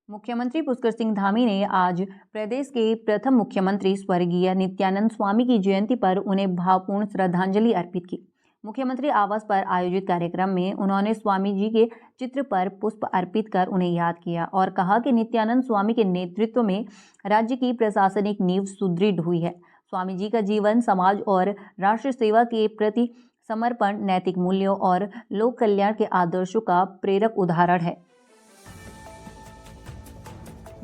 मुख्यमंत्री पुष्कर सिंह धामी ने आज प्रदेश के प्रथम मुख्यमंत्री स्वर्गीय नित्यानंद स्वामी की जयंती पर उन्हें भावपूर्ण श्रद्धांजलि अर्पित की। मुख्यमंत्री आवास पर आयोजित कार्यक्रम में उन्होंने स्वामी जी के चित्र पर पुष्प अर्पित कर उन्हें याद किया और कहा कि नित्यानंद स्वामी के नेतृत्व में राज्य की प्रशासनिक नींव सुदृढ़ हुई है। स्वामी जी का जीवन समाज और राष्ट्र सेवा के प्रति समर्पण, नैतिक मूल्यों और लोक कल्याण के आदर्शों का प्रेरक उदाहरण है।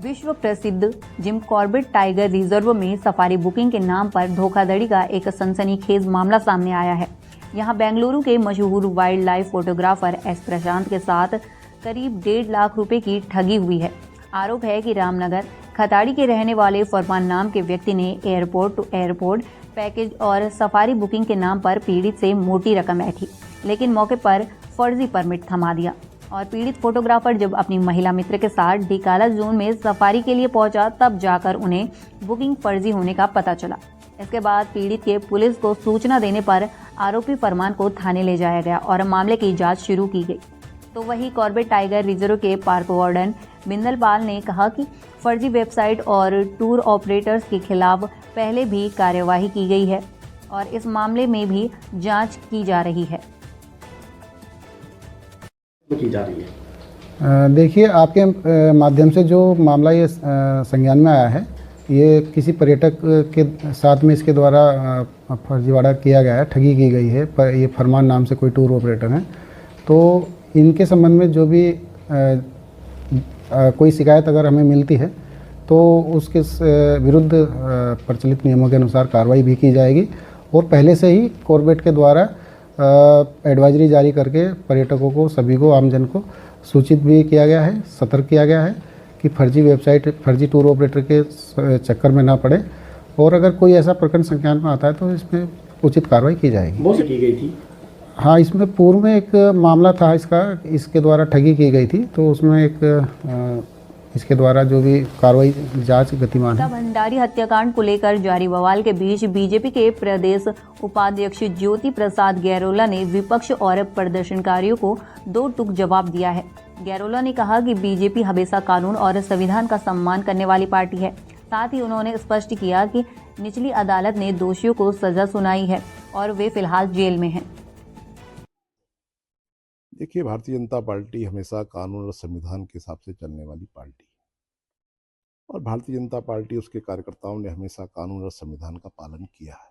विश्व प्रसिद्ध जिम कॉर्बेट टाइगर रिजर्व में सफारी बुकिंग के नाम पर धोखाधड़ी का एक सनसनीखेज मामला सामने आया है। यहां बेंगलुरु के मशहूर वाइल्ड लाइफ फोटोग्राफर एस प्रशांत के साथ करीब 1.5 लाख रुपए की ठगी हुई है। आरोप है कि रामनगर खताड़ी के रहने वाले फरमान नाम के व्यक्ति ने एयरपोर्ट टू एयरपोर्ट पैकेज और सफारी बुकिंग के नाम पर पीड़ित से मोटी रकम ऐठी, लेकिन मौके पर फर्जी परमिट थमा दिया और पीड़ित फोटोग्राफर जब अपनी महिला मित्र के साथ डिकाला जोन में सफारी के लिए पहुंचा तब जाकर उन्हें बुकिंग फर्जी होने का पता चला। इसके बाद पीड़ित के पुलिस को सूचना देने पर आरोपी फरमान को थाने ले जाया गया और मामले की जांच शुरू की गई। तो वहीं कॉर्बेट टाइगर रिजर्व के पार्क वार्डन बिंदल पाल ने कहा कि फर्जी वेबसाइट और टूर ऑपरेटर्स के खिलाफ पहले भी कार्यवाही की गई है और इस मामले में भी जाँच की जा रही है। देखिए, आपके माध्यम से जो मामला ये संज्ञान में आया है, ये किसी पर्यटक के साथ में इसके द्वारा फर्जीवाड़ा किया गया है, ठगी की गई है। पर ये फरमान नाम से कोई टूर ऑपरेटर हैं, तो इनके संबंध में जो भी कोई शिकायत अगर हमें मिलती है तो उसके विरुद्ध प्रचलित नियमों के अनुसार कार्रवाई भी की जाएगी। और पहले से ही कॉर्बेट के द्वारा एडवाइजरी जारी करके पर्यटकों को, सभी को, आमजन को सूचित भी किया गया है, सतर्क किया गया है कि फर्जी वेबसाइट, फर्जी टूर ऑपरेटर के चक्कर में ना पड़े। और अगर कोई ऐसा प्रकरण संज्ञान में आता है तो इसमें उचित कार्रवाई की जाएगी। वो की गई थी? हाँ, इसमें पूर्व में एक मामला था इसके द्वारा ठगी की गई थी, तो उसमें एक इसके द्वारा जो भी कार्रवाई जांच गतिमान है। भंडारी हत्याकांड को लेकर जारी बवाल के बीच बीजेपी के प्रदेश उपाध्यक्ष ज्योति प्रसाद गैरोला ने विपक्ष और प्रदर्शनकारियों को दो टूक जवाब दिया है। गैरोला ने कहा कि बीजेपी हमेशा कानून और संविधान का सम्मान करने वाली पार्टी है। साथ ही उन्होंने स्पष्ट किया कि निचली अदालत ने दोषियों को सजा सुनाई है और वे फिलहाल जेल में हैं। देखिए, भारतीय जनता पार्टी हमेशा कानून और संविधान के हिसाब से चलने वाली पार्टी और भारतीय जनता पार्टी, उसके कार्यकर्ताओं ने हमेशा कानून और संविधान का पालन किया है।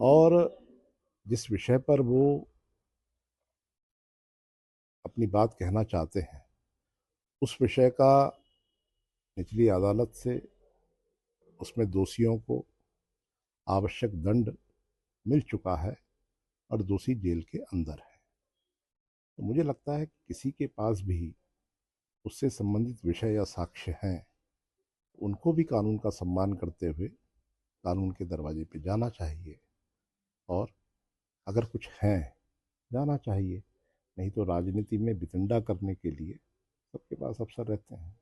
और जिस विषय पर वो अपनी बात कहना चाहते हैं, उस विषय का निचली अदालत से उसमें दोषियों को आवश्यक दंड मिल चुका है और दोषी जेल के अंदर है। तो मुझे लगता है कि किसी के पास भी उससे संबंधित विषय या साक्ष्य हैं, उनको भी कानून का सम्मान करते हुए कानून के दरवाजे पे जाना चाहिए और अगर कुछ है जाना चाहिए, नहीं तो राजनीति में वितंडा करने के लिए सबके पास अवसर रहते हैं।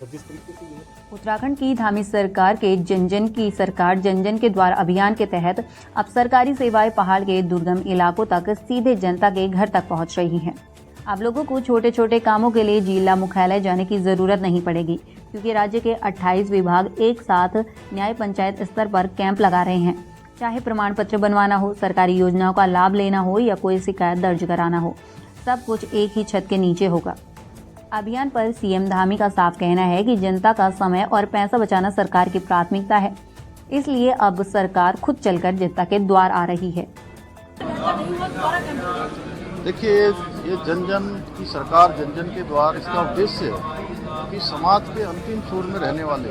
तो जिस तरीके से उत्तराखंड की धामी सरकार के जन जन के द्वारा अभियान के तहत अब सरकारी सेवाएं पहाड़ के दुर्गम इलाकों तक सीधे जनता के घर तक पहुंच रही हैं। अब लोगों को छोटे छोटे कामों के लिए जिला मुख्यालय जाने की जरूरत नहीं पड़ेगी, क्योंकि राज्य के 28 विभाग एक साथ न्याय पंचायत स्तर पर कैंप लगा रहे हैं। चाहे प्रमाण पत्र बनवाना हो, सरकारी योजनाओं का लाभ लेना हो या कोई शिकायत दर्ज कराना हो, सब कुछ एक ही छत के नीचे होगा। अभियान पर सीएम धामी का साफ कहना है कि जनता का समय और पैसा बचाना सरकार की प्राथमिकता है, इसलिए अब सरकार खुद चलकर जनता के द्वार आ रही है। देखिए, ये जन जन की सरकार, जन जन के द्वार, इसका उद्देश्य है कि समाज के अंतिम छोर में रहने वाले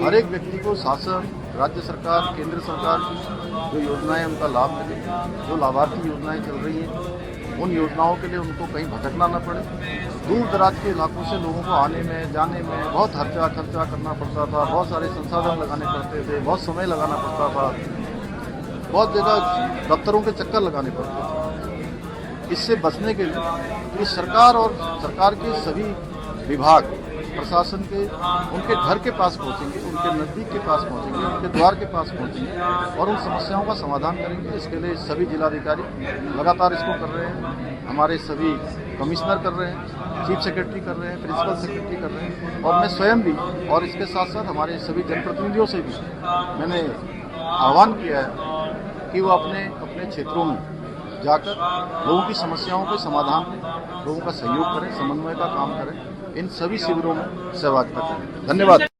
हर एक व्यक्ति को शासन, राज्य सरकार, केंद्र सरकार की जो योजनाएं उनका लाभ मिले। जो लाभार्थी योजनाएं चल रही हैं, उन योजनाओं के लिए उनको कहीं भटकना न पड़े। दूर दराज के इलाकों से लोगों को आने में, जाने में बहुत खर्चा करना पड़ता था, बहुत सारे संसाधन लगाने पड़ते थे, बहुत समय लगाना पड़ता था, बहुत जगह दफ्तरों के चक्कर लगाने पड़ते थे। इससे बचने के लिए इस सरकार और सरकार के सभी विभाग प्रशासन के उनके घर के पास पहुंचेंगे, उनके नज़दीक के पास पहुंचेंगे, उनके द्वार के पास पहुंचेंगे और उन समस्याओं का समाधान करेंगे। इसके लिए सभी जिलाधिकारी लगातार इसको कर रहे हैं, हमारे सभी कमिश्नर कर रहे हैं, चीफ सेक्रेटरी कर रहे हैं, प्रिंसिपल सेक्रेटरी कर रहे हैं और मैं स्वयं भी और इसके साथ साथ हमारे सभी जनप्रतिनिधियों से भी मैंने आह्वान किया है कि वो अपने अपने क्षेत्रों में जाकर लोगों की समस्याओं के समाधान में लोगों का सहयोग करें, समन्वय का काम करें, इन सभी शिविरों में सहभागिता करें। धन्यवाद।